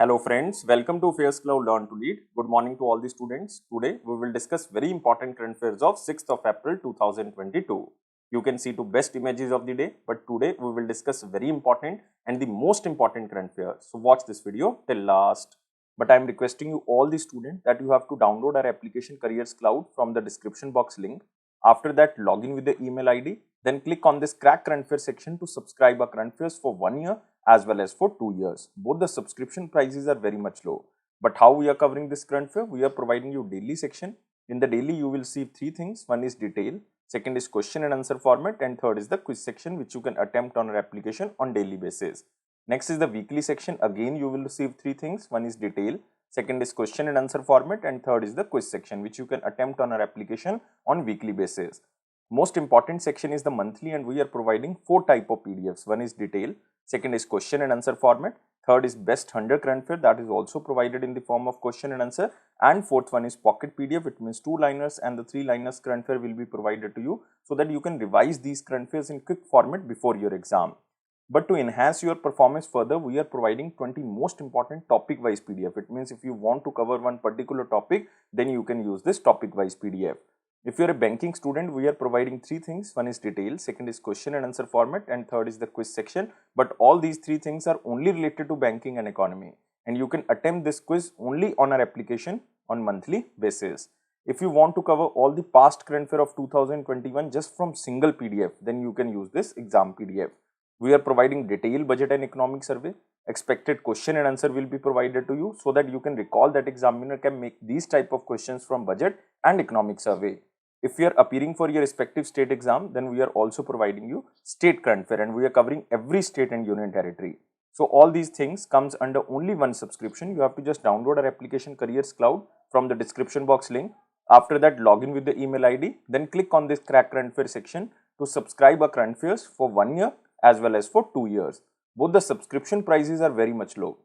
Hello friends, welcome to Affairscloud Learn to Lead. Good morning to all the students. Today we will discuss very important current affairs of 6th of April 2022. You can see two best images of the day, but today we will discuss very important and the most important current affairs. So watch this video till last. But I am requesting you all the students that you have to download our application Careers Cloud from the description box link. After that, log in with the email ID. Then click on this Crack Current Affairs section to subscribe our current affairs for 1 year as well as for 2 years. Both the subscription prices are very much low. But how we are covering this current affair? We are providing you daily section. In the daily, you will see three things. One is detail, second is question and answer format, and third is the quiz section which you can attempt on our application on daily basis. Next is the weekly section. Again, you will receive three things. One is detail, second is question and answer format, and third is the quiz section which you can attempt on our application on weekly basis. Most important section is the monthly, and we are providing 4 type of PDFs. One is detail, second is question and answer format, third is best 100 current affair, that is also provided in the form of question and answer, and fourth one is pocket PDF. It means 2-liners and the 3-liners current affair will be provided to you so that you can revise these current affairs in quick format before your exam. But to enhance your performance further, we are providing 20 most important topic wise PDF. It means if you want to cover one particular topic, then you can use this topic wise PDF. If you are a banking student, we are providing 3 things. One is detail, second is question and answer format, and third is the quiz section. But all these 3 things are only related to banking and economy. And you can attempt this quiz only on our application on monthly basis. If you want to cover all the past current affair of 2021 just from single PDF, then you can use this exam PDF. We are providing detailed budget and economic survey. Expected question and answer will be provided to you so that you can recall that examiner can make these type of questions from budget and economic survey. If you are appearing for your respective state exam, then we are also providing you state current affair, and we are covering every state and union territory. So all these things comes under only one subscription. You have to just download our application Careers Cloud from the description box link. After that, log in with the email ID. Then click on this Crack Current Affair section to subscribe our current affairs for 1 year as well as for 2 years. Both the subscription prices are very much low.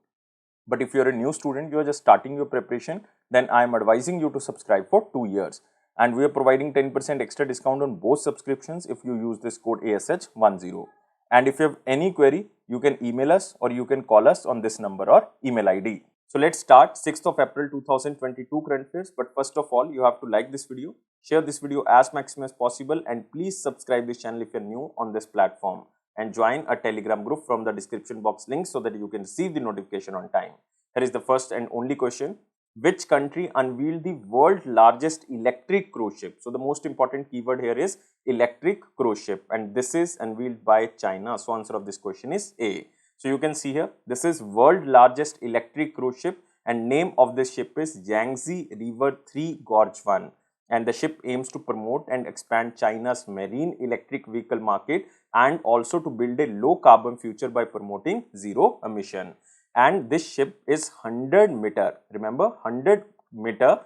But if you are a new student, you are just starting your preparation, then I am advising you to subscribe for 2 years. And we are providing 10% extra discount on both subscriptions if you use this code ASH10. And if you have any query, you can email us or you can call us on this number or email ID. So let's start 6th of April 2022 current affairs. But first of all, you have to like this video, share this video as maximum as possible, and please subscribe this channel if you are new on this platform, and join a Telegram group from the description box link so that you can receive the notification on time. Here is the first and only question. Which country unveiled the world's largest electric cruise ship? So the most important keyword here is electric cruise ship, and this is unveiled by China. So answer of this question is A. So you can see here, this is world largest electric cruise ship, and name of this ship is Yangtze River 3 Gorge 1. And the ship aims to promote and expand China's marine electric vehicle market and also to build a low carbon future by promoting zero emission. And this ship is 100 meter, remember 100 meter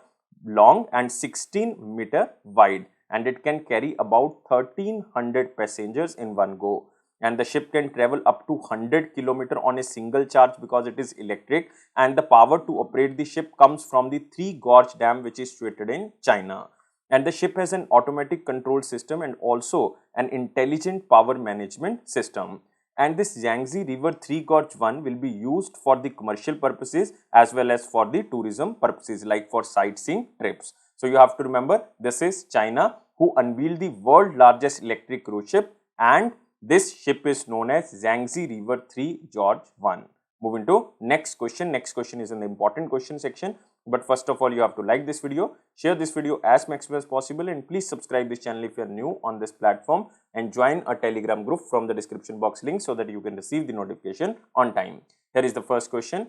long and 16 meter wide, and it can carry about 1300 passengers in one go. And the ship can travel up to 100 km on a single charge because it is electric, and the power to operate the ship comes from the Three Gorge Dam which is situated in China. And the ship has an automatic control system and also an intelligent power management system. And this Yangtze River 3 Gorge 1 will be used for the commercial purposes as well as for the tourism purposes, like for sightseeing trips. So you have to remember, this is China who unveiled the world largest electric cruise ship, and this ship is known as Yangtze River 3 Gorge 1. Moving to next question. Next question is an important question section. But first of all, you have to like this video, share this video as maximum as possible, and please subscribe this channel if you are new on this platform, and join a Telegram group from the description box link so that you can receive the notification on time. Here is the first question.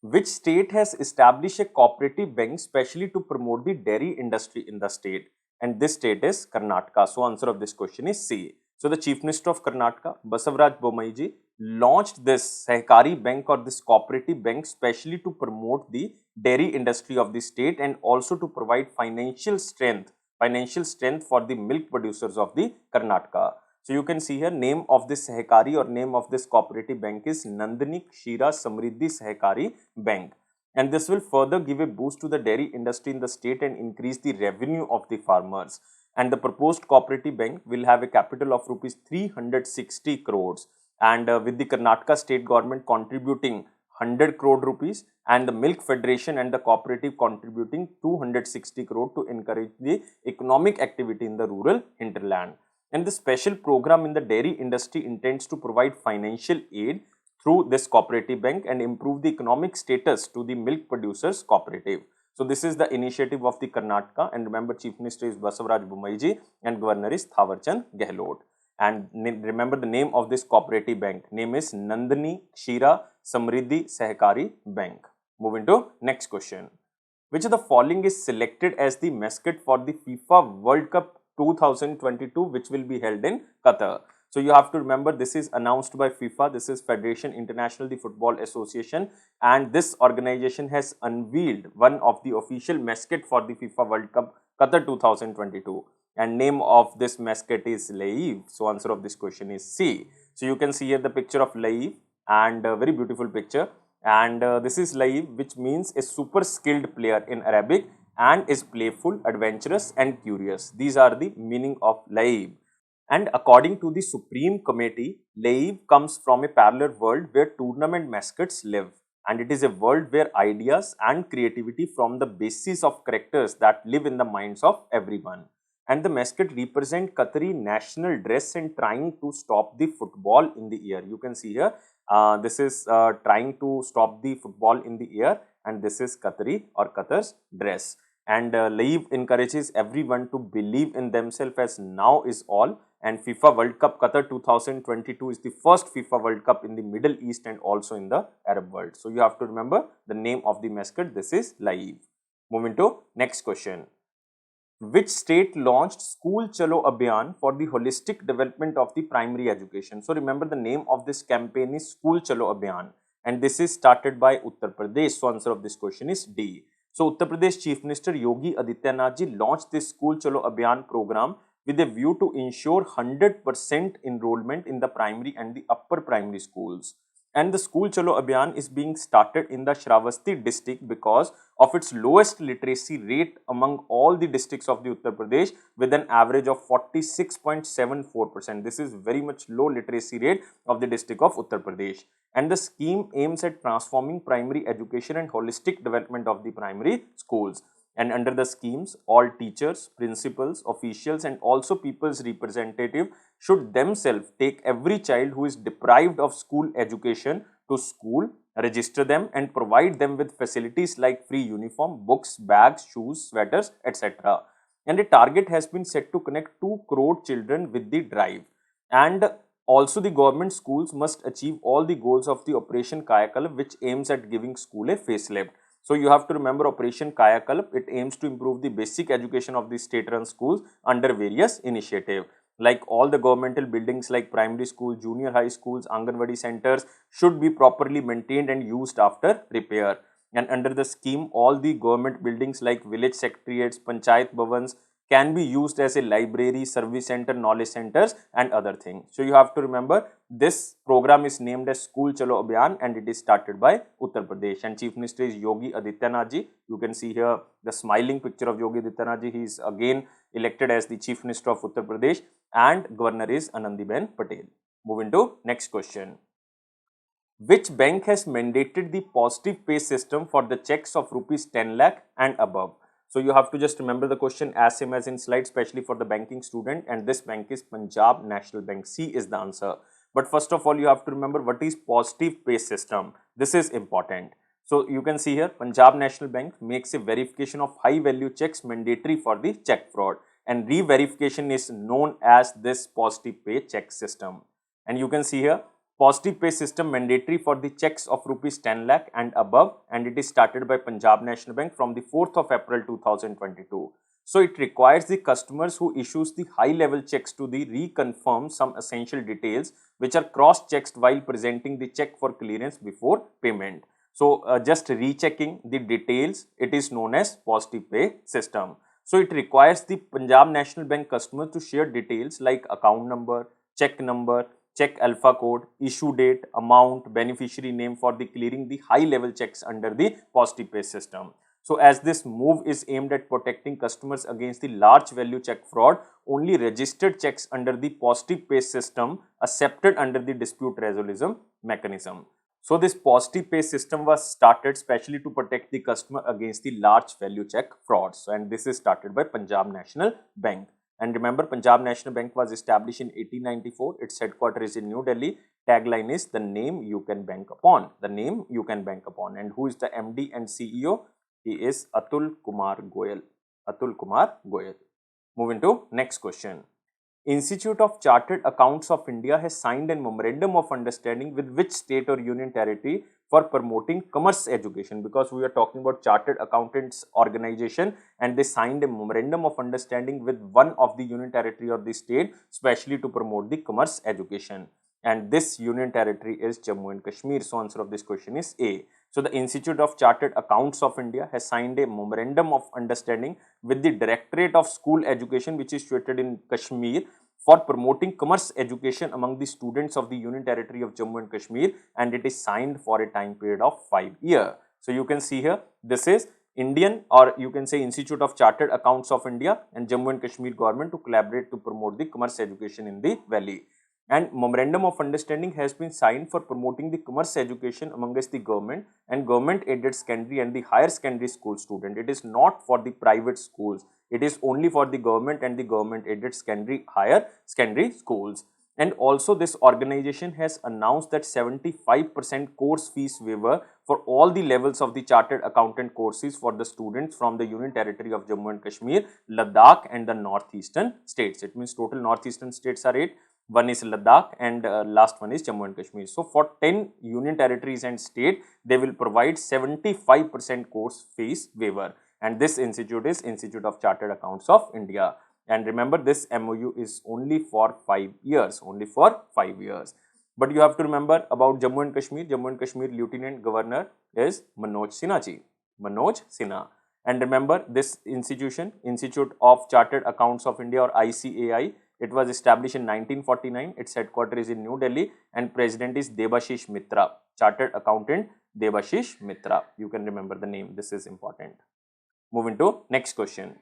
Which state has established a cooperative bank specially to promote the dairy industry in the state? And this state is Karnataka. So answer of this question is C. So the Chief Minister of Karnataka, Basavaraj Bommai, launched this Sahkari bank or this cooperative bank specially to promote the dairy industry of the state and also to provide financial strength for the milk producers of the Karnataka. So you can see here, name of this Sahkari or name of this cooperative bank is Nandini Kshira Samriddhi Sahkari Bank. And this will further give a boost to the dairy industry in the state and increase the revenue of the farmers. And the proposed cooperative bank will have a capital of rupees 360 crores. And with the Karnataka state government contributing 100 crore rupees, and the Milk Federation and the cooperative contributing 260 crore to encourage the economic activity in the rural hinterland. And the special program in the dairy industry intends to provide financial aid through this cooperative bank and improve the economic status to the milk producers cooperative. So this is the initiative of the Karnataka, and remember, Chief Minister is Basavaraj Bommai and Governor is Thawarchand Gehlot. And remember the name of this cooperative bank. Name is Nandini Kshira Samriddhi Sahakari Bank. Moving to next question. Which of the following is selected as the mascot for the FIFA World Cup 2022, which will be held in Qatar? So you have to remember, this is announced by FIFA. This is Federation International the Football Association, and this organization has unveiled one of the official mascot for the FIFA World Cup Qatar 2022. And name of this mascot is Laib. So answer of this question is C. So you can see here the picture of Laib, and a very beautiful picture. And this is Laib, which means a super skilled player in Arabic, and is playful, adventurous and curious. These are the meaning of Laib. And according to the Supreme Committee, Laib comes from a parallel world where tournament mascots live. And it is a world where ideas and creativity from the basis of characters that live in the minds of everyone. And the mascot represent Qatari national dress and trying to stop the football in the air. You can see here, this is trying to stop the football in the air, and this is Qatari or Qatar's dress. And Laib encourages everyone to believe in themselves as now is all. And FIFA World Cup Qatar 2022 is the first FIFA World Cup in the Middle East and also in the Arab world. So you have to remember the name of the mascot. This is Laib. Moving to next question. Which state launched School Chalo Abhiyan for the holistic development of the primary education? So remember, the name of this campaign is School Chalo Abhiyan, and this is started by Uttar Pradesh. So answer of this question is D. So Uttar Pradesh Chief Minister Yogi Adityanath ji launched this School Chalo Abhiyan program with a view to ensure 100% enrollment in the primary and the upper primary schools. And the School Chalo Abhiyan is being started in the Shravasti district because of its lowest literacy rate among all the districts of the Uttar Pradesh, with an average of 46.74%. This is very much low literacy rate of the district of Uttar Pradesh. And the scheme aims at transforming primary education and holistic development of the primary schools. And under the schemes, all teachers, principals, officials and also people's representative should themselves take every child who is deprived of school education to school, register them and provide them with facilities like free uniform, books, bags, shoes, sweaters, etc. And a target has been set to connect 2 crore children with the drive. And also the government schools must achieve all the goals of the Operation Kayakalp, which aims at giving school a facelift. So you have to remember Operation Kayakalp. It aims to improve the basic education of the state-run schools under various initiatives. Like all the governmental buildings like primary school, junior high schools, Anganwadi centers should be properly maintained and used after repair. And under the scheme, all the government buildings like village secretariats, panchayat bhavans can be used as a library, service center, knowledge centers and other things. So you have to remember, this program is named as School Chalo Abhiyan and it is started by Uttar Pradesh, and Chief Minister is Yogi Adityanath ji. You can see here the smiling picture of Yogi Adityanath ji. He is again elected as the Chief Minister of Uttar Pradesh, and Governor is Anandiben Patel. Moving to next question. Which bank has mandated the positive pay system for the checks of rupees 10 lakh and above? So you have to just remember the question as same as in slide, especially for the banking student, and this bank is Punjab National Bank. C is the answer. But first of all, you have to remember what is positive pay system. This is important. So you can see here, Punjab National Bank makes a verification of high value checks mandatory for the check fraud, and re-verification is known as this positive pay check system. And you can see here, positive pay system mandatory for the checks of rupees 10 lakh and above, and it is started by Punjab National Bank from the 4th of April 2022. So it requires the customers who issues the high level checks to the reconfirm some essential details which are cross-checked while presenting the check for clearance before payment. So just rechecking the details, it is known as positive pay system. So it requires the Punjab National Bank customer to share details like account number, check alpha code, issue date, amount, beneficiary name for the clearing the high level checks under the positive pay system. So as this move is aimed at protecting customers against the large value check fraud, only registered checks under the positive pay system accepted under the dispute resolution mechanism. So this positive pay system was started specially to protect the customer against the large value check frauds, and this is started by Punjab National Bank. And remember, Punjab National Bank was established in 1894. Its headquarters is in New Delhi. Tagline is the name you can bank upon. The name you can bank upon. And who is the MD and CEO? He is Atul Kumar Goyal. Atul Kumar Goyal. Moving to next question. Institute of Chartered Accounts of India has signed a memorandum of understanding with which state or union territory for promoting commerce education, because we are talking about Chartered Accountants organization, and they signed a memorandum of understanding with one of the union territory or the state specially to promote the commerce education, and this union territory is Jammu and Kashmir. So answer of this question is A. So the Institute of Chartered Accounts of India has signed a memorandum of understanding with the Directorate of School Education, which is situated in Kashmir, for promoting commerce education among the students of the Union Territory of Jammu and Kashmir, and it is signed for a time period of 5 years. So you can see here, this is Indian, or you can say Institute of Chartered Accounts of India and Jammu and Kashmir government to collaborate to promote the commerce education in the valley. And memorandum of understanding has been signed for promoting the commerce education amongst the government and government aided secondary and the higher secondary school student. It is not for the private schools. It is only for the government and the government aided secondary higher secondary schools. And also this organization has announced that 75% course fees waiver for all the levels of the chartered accountant courses for the students from the Union Territory of Jammu and Kashmir, Ladakh and the northeastern states. It means total northeastern states are 8. One is Ladakh and last one is Jammu and Kashmir. So for 10 union territories and state, they will provide 75% course fees waiver. And this institute is Institute of Chartered Accounts of India. And remember, this MOU is only for 5 years, only for 5 years. But you have to remember about Jammu and Kashmir. Jammu and Kashmir Lieutenant Governor is Manoj Sinha ji. Manoj Sinha. And remember this institution, Institute of Chartered Accounts of India or ICAI, it was established in 1949. Its headquarters is in New Delhi and president is Debashish Mitra. Chartered Accountant Debashish Mitra. You can remember the name. This is important. Moving to next question.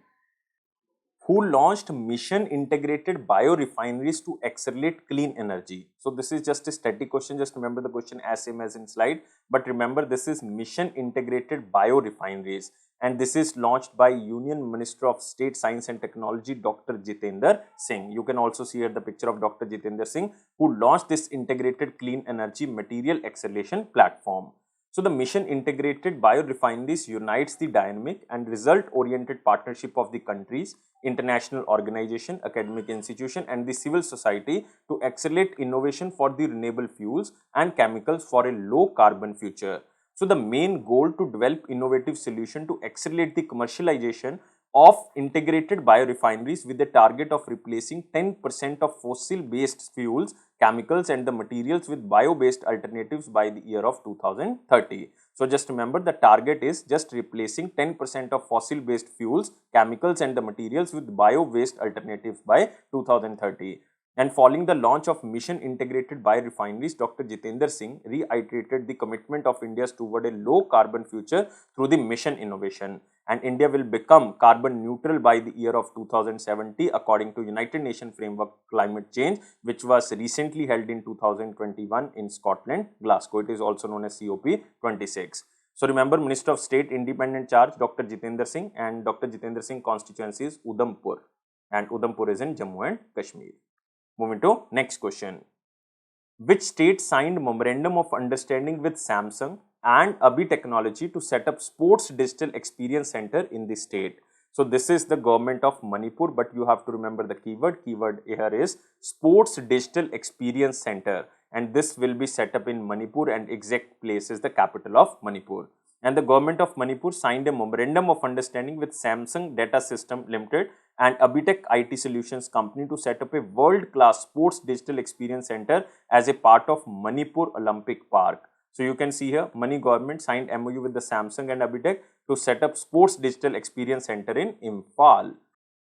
Who launched mission integrated biorefineries to accelerate clean energy? So this is just a static question. Just remember the question as same as in slide. But remember, this is mission integrated biorefineries. And this is launched by Union Minister of State Science and Technology, Dr. Jitendra Singh. You can also see here the picture of Dr. Jitendra Singh, who launched this integrated clean energy material acceleration platform. So the mission integrated biorefineries unites the dynamic and result-oriented partnership of the countries, international organization, academic institution and the civil society to accelerate innovation for the renewable fuels and chemicals for a low carbon future. So the main goal to develop innovative solution to accelerate the commercialization of integrated biorefineries with the target of replacing 10% of fossil-based fuels, chemicals and the materials with bio-based alternatives by the year of 2030. So just remember, the target is just replacing 10% of fossil-based fuels, chemicals and the materials with bio-based alternatives by 2030. And following the launch of mission integrated biorefineries, Dr. Jitendra Singh reiterated the commitment of India toward a low carbon future through the mission innovation. And India will become carbon neutral by the year of 2070 according to United Nations Framework Climate Change, which was recently held in 2021 in Scotland, Glasgow. It is also known as COP26. So remember, Minister of State Independent Charge, Dr. Jitendra Singh, and Dr. Jitendra Singh constituency is Udhampur, and Udhampur is in Jammu and Kashmir. Moving to next question. Which state signed memorandum of understanding with Samsung and Abhi Technology to set up sports digital experience center in the state? So this is the government of Manipur, but you have to remember the keyword. Keyword here is sports digital experience center, and this will be set up in Manipur and exact place is the capital of Manipur. And the government of Manipur signed a memorandum of understanding with Samsung Data System Limited and Abhitech IT Solutions Company to set up a world-class sports digital experience center as a part of Manipur Olympic Park. So you can see here, Mani government signed MOU with the Samsung and Abhitech to set up sports digital experience center in Imphal.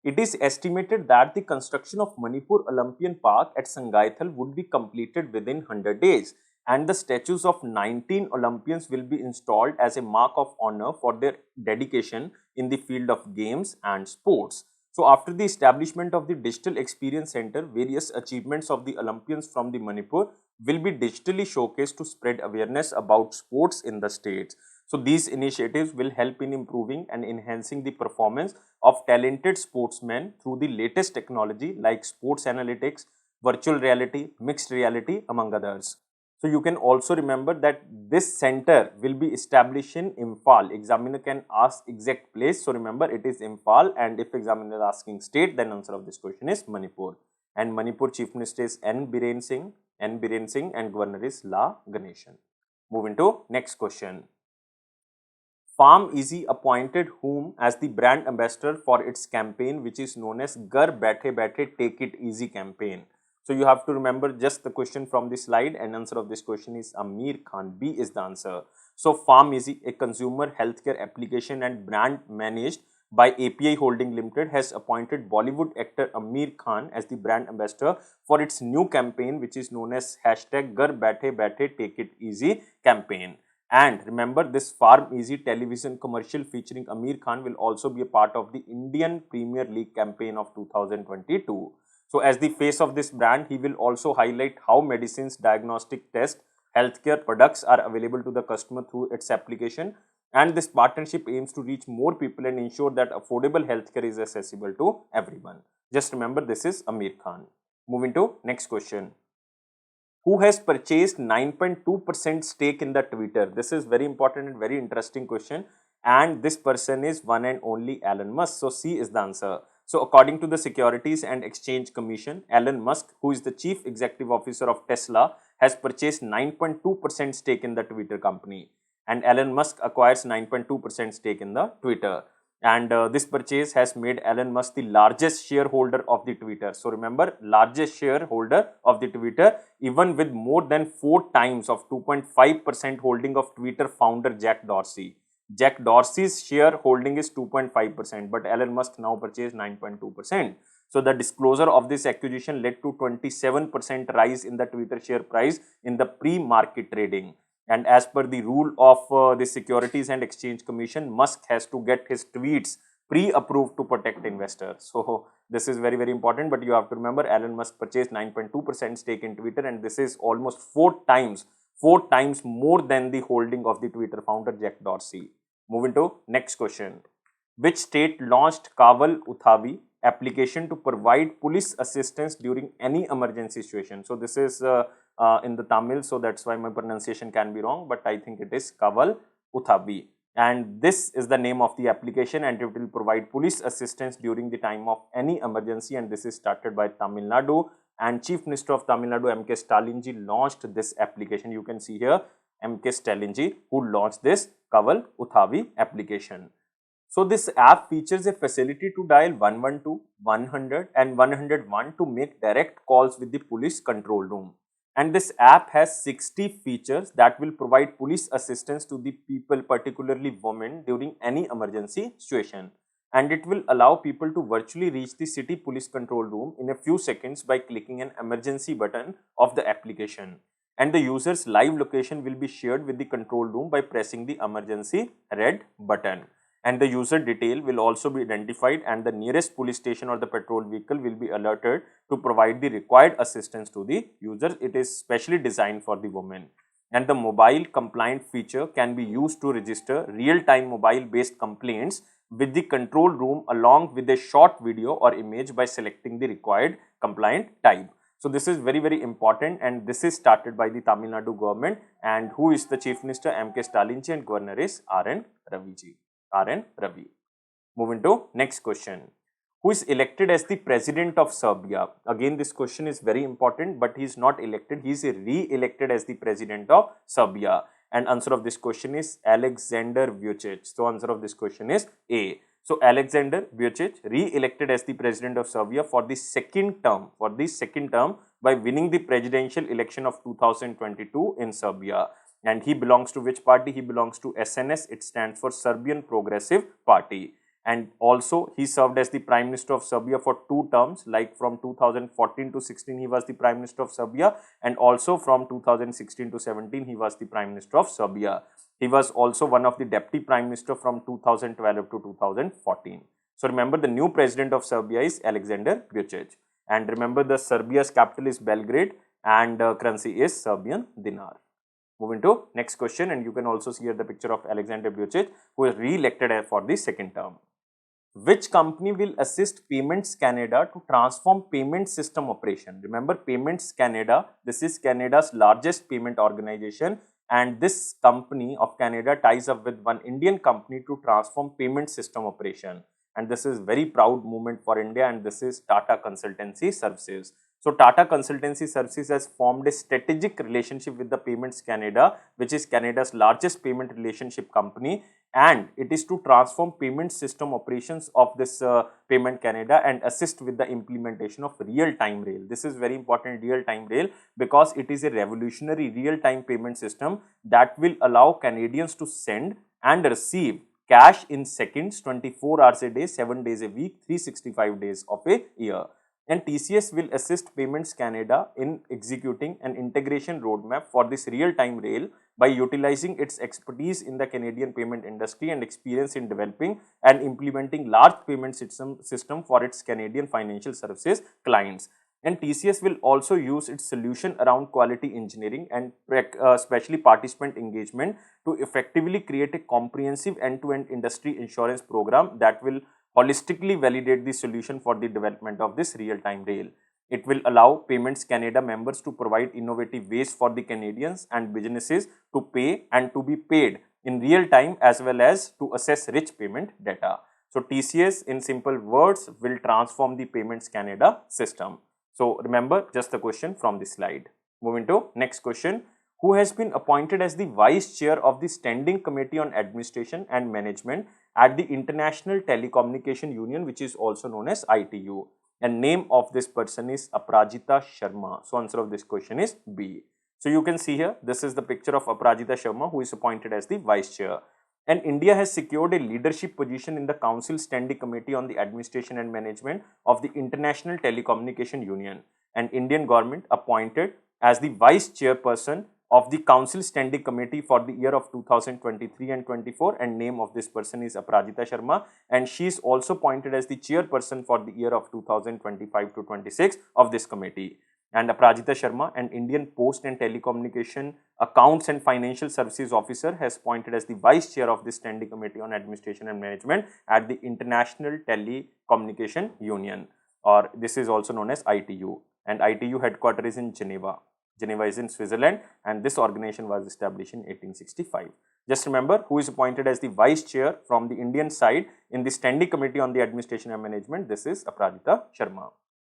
It is estimated that the construction of Manipur Olympian Park at Sangaithal would be completed within 100 days. And the statues of 19 Olympians will be installed as a mark of honor for their dedication in the field of games and sports. So after the establishment of the Digital Experience Center, various achievements of the Olympians from the Manipur will be digitally showcased to spread awareness about sports in the states. So these initiatives will help in improving and enhancing the performance of talented sportsmen through the latest technology like sports analytics, virtual reality, mixed reality, among others. So you can also remember that this center will be established in Imphal. Examiner can ask exact place. So remember it is Imphal, and if examiner is asking state, then answer of this question is Manipur. And Manipur Chief Minister is N. Biren Singh, and Governor is La Ganeshan. Moving to next question. PharmEasy appointed whom as the brand ambassador for its campaign, which is known as Ghar, BaitheBaithe, Take It Easy campaign. So you have to remember just the question from the slide, and answer of this question is Aamir Khan. B is the answer. So PharmEasy, a consumer healthcare application and brand managed by API Holding Limited, has appointed Bollywood actor Aamir Khan as the brand ambassador for its new campaign, which is known as #Ghar Baithe Baithe Take It Easy campaign. And remember, this PharmEasy television commercial featuring Aamir Khan will also be a part of the Indian Premier League campaign of 2022. So as the face of this brand, he will also highlight how medicines, diagnostic tests, healthcare products are available to the customer through its application. And this partnership aims to reach more people and ensure that affordable healthcare is accessible to everyone. Just remember, this is Aamir Khan. Moving to next question. Who has purchased 9.2% stake in the Twitter? This is very important and very interesting question. And this person is one and only Elon Musk. So C is the answer. So according to the Securities and Exchange Commission, Elon Musk, who is the Chief Executive Officer of Tesla, has purchased 9.2% stake in the Twitter company. And Elon Musk acquires 9.2% stake in the Twitter. And this purchase has made Elon Musk the largest shareholder of the Twitter. So remember, largest shareholder of the Twitter, even with more than 4 times of 2.5% holding of Twitter founder Jack Dorsey. Jack Dorsey's shareholding is 2.5%, but Elon Musk now purchased 9.2%. So the disclosure of this acquisition led to 27% rise in the Twitter share price in the pre-market trading. And as per the rule of the Securities and Exchange Commission, Musk has to get his tweets pre-approved to protect investors. So this is very, very important. But you have to remember, Elon Musk purchased 9.2% stake in Twitter, and this is almost 4 times more than the holding of the Twitter founder Jack Dorsey. Moving to next question. Which state launched Kaaval Uthavir application to provide police assistance during any emergency situation? So this is in the Tamil, so that's why my pronunciation can be wrong, but I think it is Kaaval Uthavir. And this is the name of the application, and it will provide police assistance during the time of any emergency, and this is started by Tamil Nadu. And Chief Minister of Tamil Nadu, M.K. Stalin ji, launched this application. You can see here M.K. Stalin ji, who launched this Kaaval Uthavir application. So this app features a facility to dial 112, 100 and 101 to make direct calls with the police control room. And this app has 60 features that will provide police assistance to the people, particularly women, during any emergency situation. And it will allow people to virtually reach the city police control room in a few seconds by clicking an emergency button of the application. And the user's live location will be shared with the control room by pressing the emergency red button. And the user detail will also be identified, and the nearest police station or the patrol vehicle will be alerted to provide the required assistance to the user. It is specially designed for the women. And the mobile compliant feature can be used to register real-time mobile-based complaints with the control room along with a short video or image by selecting the required compliant type. So this is very, very important, and this is started by the Tamil Nadu government, and who is the Chief Minister? M.K. Stalin ji, and Governor is R.N. Ravi ji. R.N. Ravi. Moving to next question. Who is elected as the President of Serbia? Again, this question is very important, but he is not elected. He is re-elected as the President of Serbia. And answer of this question is Alexander Vučić. So answer of this question is A. So Alexander Vučić re-elected as the President of Serbia for the second term by winning the presidential election of 2022 in Serbia. And he belongs to which party? He belongs to SNS. It stands for Serbian Progressive Party. And also he served as the Prime Minister of Serbia for 2 terms, like from 2014 to 16 he was the Prime Minister of Serbia, and also from 2016 to 17 he was the Prime Minister of Serbia. He was also one of the Deputy Prime Minister from 2012 to 2014. So remember, the new president of Serbia is Alexander Vučić. And remember, the Serbia's capital is Belgrade and currency is Serbian dinar. Moving to next question, and you can also see here the picture of Alexander Vučić, who is re-elected for the second term. Which company will assist Payments Canada to transform payment system operation? Remember, Payments Canada, this is Canada's largest payment organization, and this company of Canada ties up with one Indian company to transform payment system operation. And this is very proud moment for India, and this is Tata Consultancy Services. So Tata Consultancy Services has formed a strategic relationship with the Payments Canada, which is Canada's largest payment relationship company, and it is to transform payment system operations of this Payment Canada and assist with the implementation of real-time rail. This is very important, real-time rail, because it is a revolutionary real-time payment system that will allow Canadians to send and receive cash in seconds, 24 hours a day, 7 days a week, 365 days of a year. And TCS will assist Payments Canada in executing an integration roadmap for this real-time rail by utilizing its expertise in the Canadian payment industry and experience in developing and implementing large payment system for its Canadian financial services clients. And TCS will also use its solution around quality engineering and especially participant engagement to effectively create a comprehensive end-to-end industry insurance program that will holistically validate the solution for the development of this real-time rail. It will allow Payments Canada members to provide innovative ways for the Canadians and businesses to pay and to be paid in real time, as well as to assess rich payment data. So TCS, in simple words, will transform the Payments Canada system. So remember just the question from this slide. Moving to next question. Who has been appointed as the Vice Chair of the Standing Committee on Administration and Management at the International Telecommunication Union, which is also known as ITU? And name of this person is Aparajita Sharma. So answer of this question is B. So you can see here, this is the picture of Aparajita Sharma, who is appointed as the Vice Chair. And India has secured a leadership position in the Council Standing Committee on the Administration and Management of the International Telecommunication Union. And Indian government appointed as the Vice Chairperson of the Council Standing Committee for the year of 2023 and 24, and name of this person is Aparajita Sharma, and she is also appointed as the chairperson for the year of 2025 to 26 of this committee. And Aparajita Sharma, an Indian Post and Telecommunication Accounts and Financial Services Officer, has appointed as the Vice Chair of the Standing Committee on Administration and Management at the International Telecommunication Union, or this is also known as ITU, and ITU headquarters is in Geneva. Geneva is in Switzerland, and this organization was established in 1865. Just remember, who is appointed as the Vice Chair from the Indian side in the Standing Committee on the Administration and Management. This is Aparajita Sharma.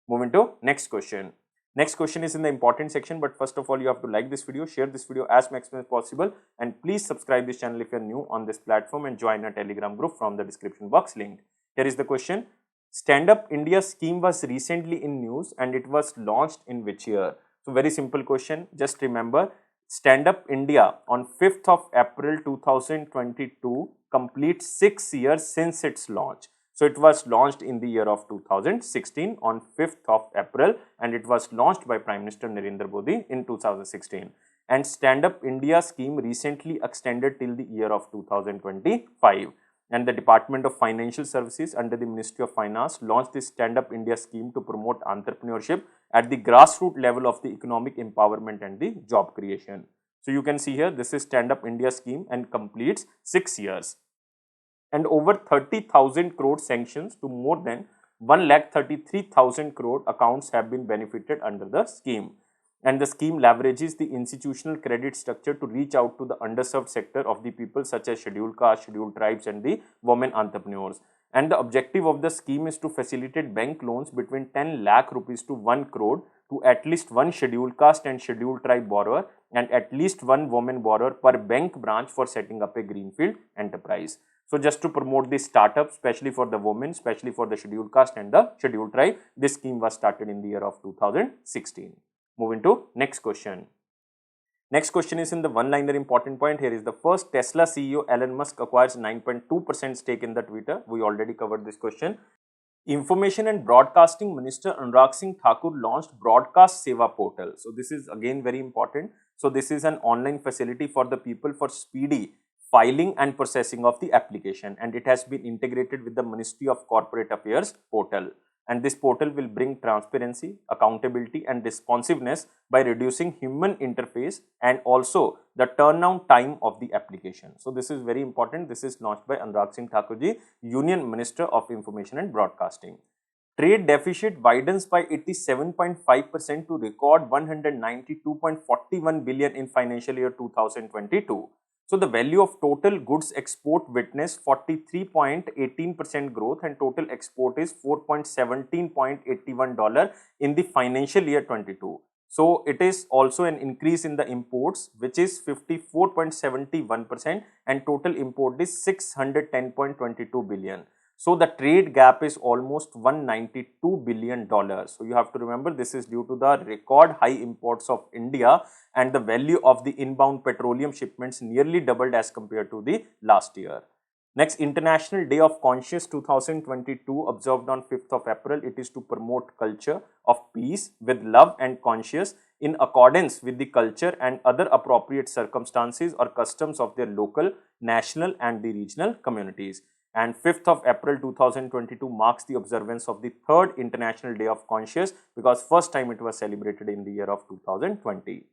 Moving to next question. Next question is in the important section, but first of all, you have to like this video, share this video as maximum as possible, and please subscribe this channel if you are new on this platform and join our Telegram group from the description box linked. Here is the question. Stand Up India scheme was recently in news, and it was launched in which year? So very simple question. Just remember, Stand Up India on 5th of April 2022 completes 6 years since its launch. So it was launched in the year of 2016 on 5th of April, and it was launched by Prime Minister Narendra Modi in 2016. And Stand Up India scheme recently extended till the year of 2025. And the Department of Financial Services under the Ministry of Finance launched this Stand Up India scheme to promote entrepreneurship at the grassroots level of the economic empowerment and the job creation. So you can see here, this is Stand Up India scheme and completes 6 years. And over 30,000 crore sanctions to more than 1,33,000 crore accounts have been benefited under the scheme. And the scheme leverages the institutional credit structure to reach out to the underserved sector of the people such as scheduled castes, scheduled tribes, and the women entrepreneurs. And the objective of the scheme is to facilitate bank loans between 10 lakh rupees to 1 crore to at least one scheduled caste and scheduled tribe borrower and at least one woman borrower per bank branch for setting up a greenfield enterprise. So just to promote this startup, especially for the women, especially for the scheduled caste and the scheduled tribe, this scheme was started in the year of 2016. Moving to next question. Next question is in the one-liner important point. Here is the first Tesla CEO Elon Musk acquires 9.2% stake in the Twitter. We already covered this question. Information and Broadcasting Minister Anurag Singh Thakur launched Broadcast Seva Portal. So this is again very important. So this is an online facility for the people for speedy, filing and processing of the application, and it has been integrated with the Ministry of Corporate Affairs portal. And this portal will bring transparency, accountability and responsiveness by reducing human interface and also the turnaround time of the application. So this is very important. This is launched by Anurag Singh Thakur ji, Union Minister of Information and Broadcasting. Trade deficit widens by 87.5% to record 192.41 billion in financial year 2022. So the value of total goods export witnessed 43.18% growth, and total export is $4.1781 in the financial year 22. So it is also an increase in the imports, which is 54.71%, and total import is 610.22 billion. So the trade gap is almost $192 billion. So you have to remember, this is due to the record high imports of India, and the value of the inbound petroleum shipments nearly doubled as compared to the last year. Next, International Day of Conscience 2022 observed on 5th of April. It is to promote culture of peace with love and conscience in accordance with the culture and other appropriate circumstances or customs of their local, national and the regional communities. And 5th of April 2022 marks the observance of the 3rd International Day of Conscience, because first time it was celebrated in the year of 2020.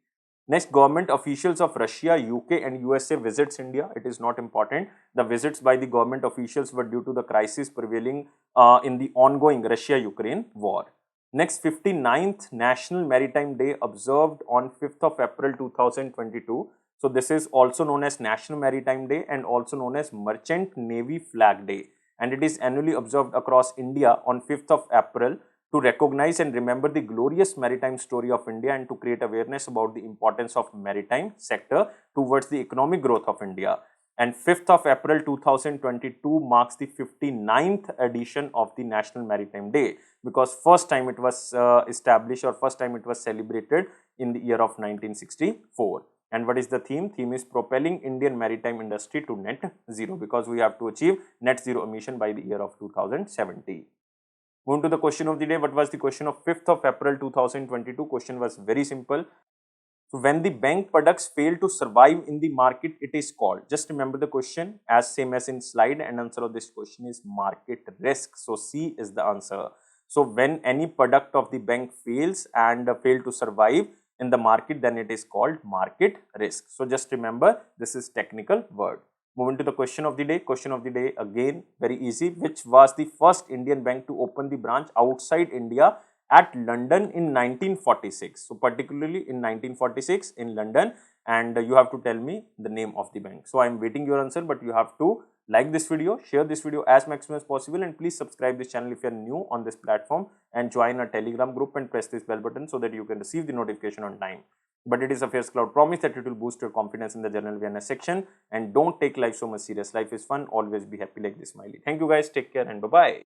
Next, government officials of Russia, UK and USA visits India. It is not important. The visits by the government officials were due to the crisis prevailing in the ongoing Russia-Ukraine war. Next, 59th National Maritime Day observed on 5th of April 2022. So this is also known as National Maritime Day and also known as Merchant Navy Flag Day, and it is annually observed across India on 5th of April to recognize and remember the glorious maritime story of India and to create awareness about the importance of maritime sector towards the economic growth of India. And 5th of April 2022 marks the 59th edition of the National Maritime Day, because first time it was established, or first time it was celebrated in the year of 1964. And what is the theme? Theme is propelling Indian maritime industry to net zero, because we have to achieve net zero emission by the year of 2070. Moving to the question of the day. What was the question of 5th of April 2022? Question was very simple. So when the bank products fail to survive in the market, it is called. Just remember the question as same as in slide, and answer of this question is market risk. So C is the answer. So when any product of the bank fails and fail to survive in the market, then it is called market risk. So just remember, this is technical word. Moving to the question of the day. Question of the day again very easy. Which was the first Indian bank to open the branch outside India at London in 1946? So particularly in 1946 in London, and you have to tell me the name of the bank. So I am waiting your answer, but you have to like this video, share this video as maximum as possible, and please subscribe this channel if you are new on this platform, and join our Telegram group and press this bell button so that you can receive the notification on time. But it is Affairscloud promise that it will boost your confidence in the general awareness section. And don't take life so much serious. Life is fun. Always be happy like this smiley. Thank you guys. Take care and bye-bye.